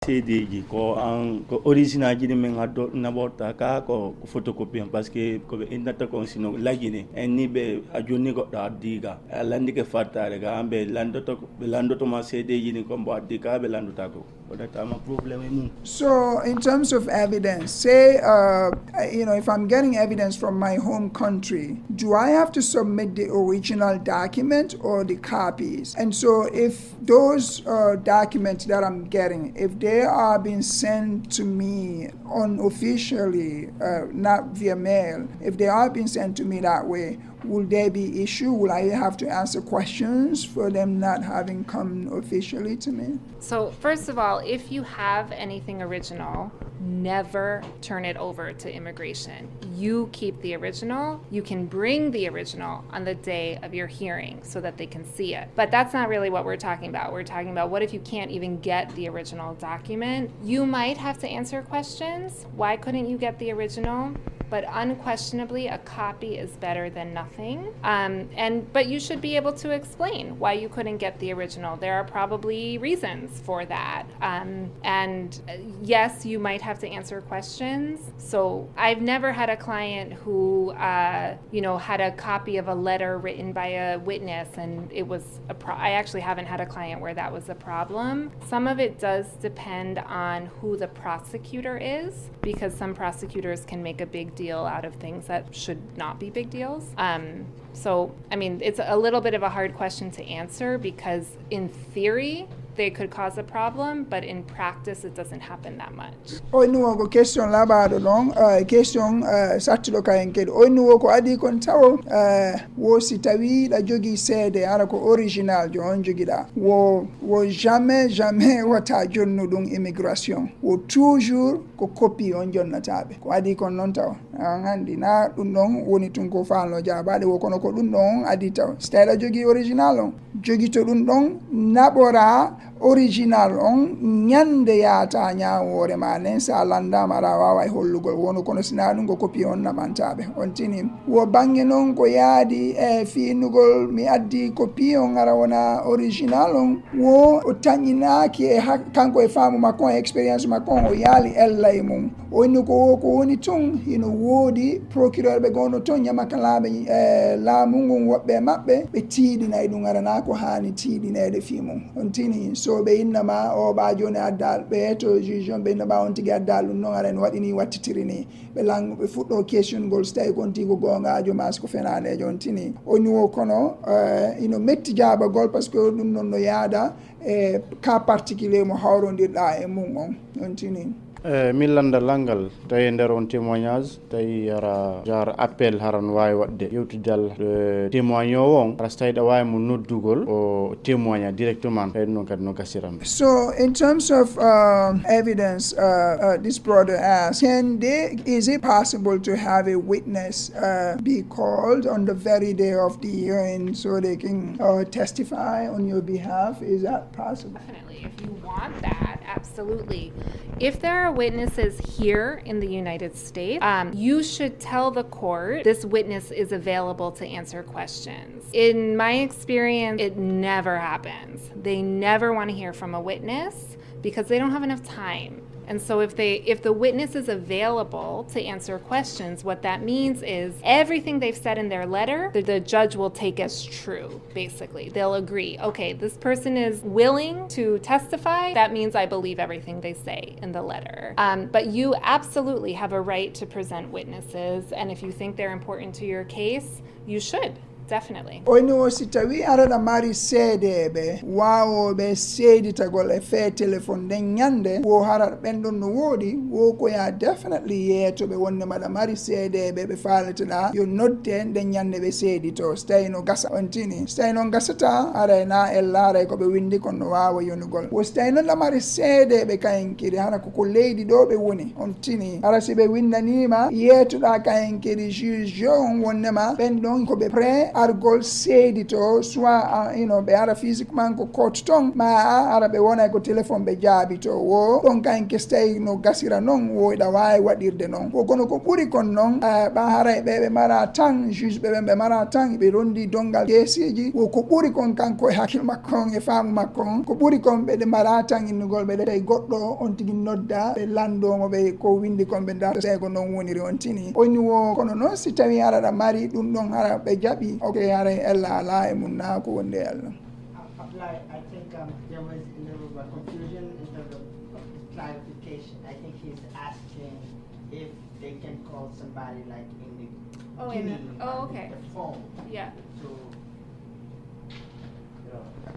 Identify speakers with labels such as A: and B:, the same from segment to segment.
A: seedeji ko original ji men addo nabota ka ko photocopy parce que ko be indata ko sino lagine en ni be ajoni go da diga landi ke fatare ga ambe landoto ma seedeji ni ko mbo adika be landuta ko that am a problem.
B: So in terms of evidence, say if I'm getting evidence from my home country, do I have to submit the original document or the copies? And so if those documents that I'm getting, if they are being sent to me unofficially, not via mail, if they are being sent to me that way, will there be issue? Will I have to answer questions for them not having come officially to me?
C: So first of all, if you have anything original, never turn it over to immigration. You keep the original. You can bring the original on the day of your hearing so that they can see it. But that's not really what we're talking about. We're talking about what if you can't even get the original document? You might have to answer questions. Why couldn't you get the original? But unquestionably, a copy is better than nothing. But you should be able to explain why you couldn't get the original. There are probably reasons for that. Yes, you might have to answer questions. So I've never had a client who, had a copy of a letter written by a witness, and it was I actually haven't had a client where that was a problem. Some of it does depend on who the prosecutor is, because some prosecutors can make a big deal out of things that should not be big deals. It's a little bit of a hard question to answer because in theory, they could cause a problem, but in practice, it doesn't happen that much.
B: Oinuo question labado long question satilo kayenkedo oinuo ko adi kon tawo wo sitawi la jogi sede ara ko original jo on jogi da wo jamais wata jonno dum immigration wo toujours ko copy on jonnatabe ko adi kon non taw ngandi na dum non woni tun ko faalo jabade wo kono ko dum non adi taw style jogi original on jogi to dum don nabora original on nyande yata nyaawore ma nen sa landa mara wawa hollugol wono kono sina dum go copy on namantabe on tini wo bange non ko yaadi fiinugol mi addi copy on ara wona original on wo o tanyinaaki kanko e faamu makon experience makon o yali ellay mum woni ko woni tun hino woodi procureur be gono ton nyamakalabe laamu ngon wobbe mabbe be tiidina e dum arana ko haani tiidinede fiimum on tini so be innama o ba joni addal be to juge be innama on tigi addal non aren wadini wattitirini be lang be fuddo question gol stay konti go gonga mas ko fenane jon tini oni wo kono metti jaba gol parce que dum non no yaada ka particulier mo hawrondirda e mum on tini
D: millanda langal tawi nder on témoignage tawi ara genre appel haran wawi wadde yewtidal témoignant on ara so tawi ɗa wawi mo noddugol o témoigna directement tawi noon kadi no gasiran.
B: So in terms of evidence, this brother asked, is it possible to have a witness be called on the very day of the hearing so they can testify on your behalf? Is that possible?
C: Definitely. If you want that, absolutely. If there are witnesses here in the United States, you should tell the court this witness is available to answer questions. In my experience, it never happens. They never want to hear from a witness because they don't have enough time. And so if the witness is available to answer questions, what that means is everything they've said in their letter, the judge will take as true, basically. They'll agree, okay, this person is willing to testify. That means I believe everything they say in the letter. But you absolutely have a right to present witnesses. And if you think they're important to your case, you should. Definitely.
B: Oino sitawi arada mari sede be wawo be sedi tagol e fe telephone den nyande wo harar bendon no wodi wo ko ya definitely yeto be wonne mada mari sede be faletna yo nodde den nyande be sedi to stay no gasa ontini stay no gasata ara na ellare ko be windi kon no wawo yonugol wo stay no la mari sede be kayenkiri hana ko leydi do be woni ontini ara sibe windanima yeto da kayenkiri juge on wonne ma bendon ko be pre argol seedi to soit ɓe ara physiquement ko cote ton ma ara ɓe wona ko téléphone ɓe jaabi to wo ɗon kayen kestay no gasira noon woyɗa wawi waɗirde noon ko kono ko ɓuri kon noon ɓa haray ɓe mara tan juge ɓe mara tan ɓe rondi dongal keesiji wo ko ɓuri kon kanko e hakkille makko on e faamu makko on ko ɓuri kon ɓeɗe mara tan innugol ɓeɗe tawi goɗɗo on tigui nodda ɓe landomo ɓe ko windi kon ɓe darta tawi ko noon woniri on tini oni wo kono noon si tawi araɗa mari ɗum ɗon hara ɓe jaaɓi ok haray ella ala e mum na ko wonde ella.
E: I think there was a little bit of confusion in terms of clarification. I think he's asking if they can call somebody like in the
C: okay.
E: the phone.
C: Yeah.
E: To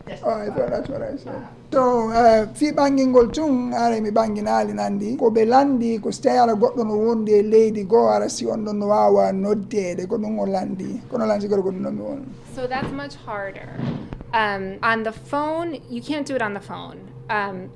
B: I thought that's what I said. So fi ɓangingol tun ara mi ɓanginali nandi ko ɓe landi ko so tawi ara goɗɗo no wondi e leydi goo ara si on ɗon no wawa noddede ko ɗum o landi kono lan sigoro ko ɗum ɗon mi won.
C: So that's much harder. On the phone, you can't do it on the phone.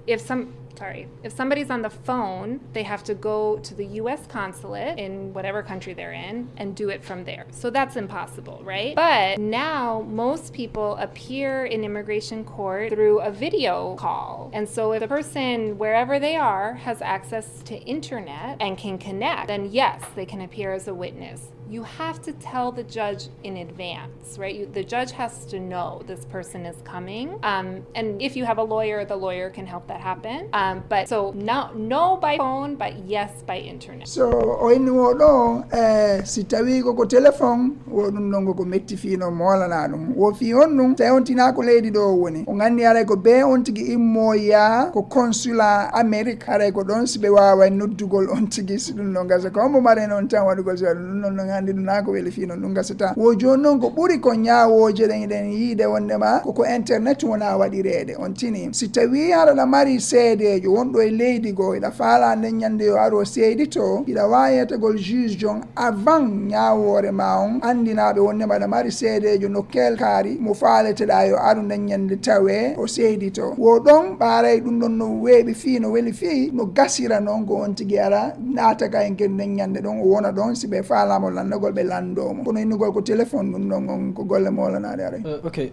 C: If somebody's on the phone, they have to go to the U.S. consulate in whatever country they're in and do it from there. So that's impossible, right? But now most people appear in immigration court through a video call. And so if the person, wherever they are, has access to internet and can connect, then yes, they can appear as a witness. You have to tell the judge in advance, right? The judge has to know this person is coming. And if you have a lawyer, the lawyer can help that happen. But so no by phone, but yes by internet.
B: So o inni woɗo si tawi koko téléphone wo ɗum ɗon koko metti fino molana ɗum wo fi on ɗum tawi on tina ko leydi ɗo woni o gandi haray ko be on tigui immoya ko consulat Amérique haray ko ɗon si ɓe wawa noddugol on tigui si ɗum ɗon gasa ko hombo maren on tan waɗugol si waɗa ɗum ɗon handi ɗum na ko weeli fino ɗum gasata wo joni noon ko ɓuuri ko ñawoje ɗen eɗen yiide wondema koko internet wona waɗirede on tini si tawi haraɗa mari seedejo wonɗo e leydi goo iɗa faala nden ñande yo aro seydito iɗa wayetagol juge jon avant ñawore ma on andinaɓe wondema aɗa mari seedejo nokkel kaari mo faaleteɗa yo aru nden ñande tawe o seydito wo ɗon ɓaaray ɗum ɗon no weeɓi fii no weeli fii no gasira noon ko on tigui ara nataka en ken nden ñande ɗon o wona ɗon si ɓe faalamo landagol ɓe landomo kono innugol ko téléphone ɗum ɗon on ko golle molanade aray
F: ok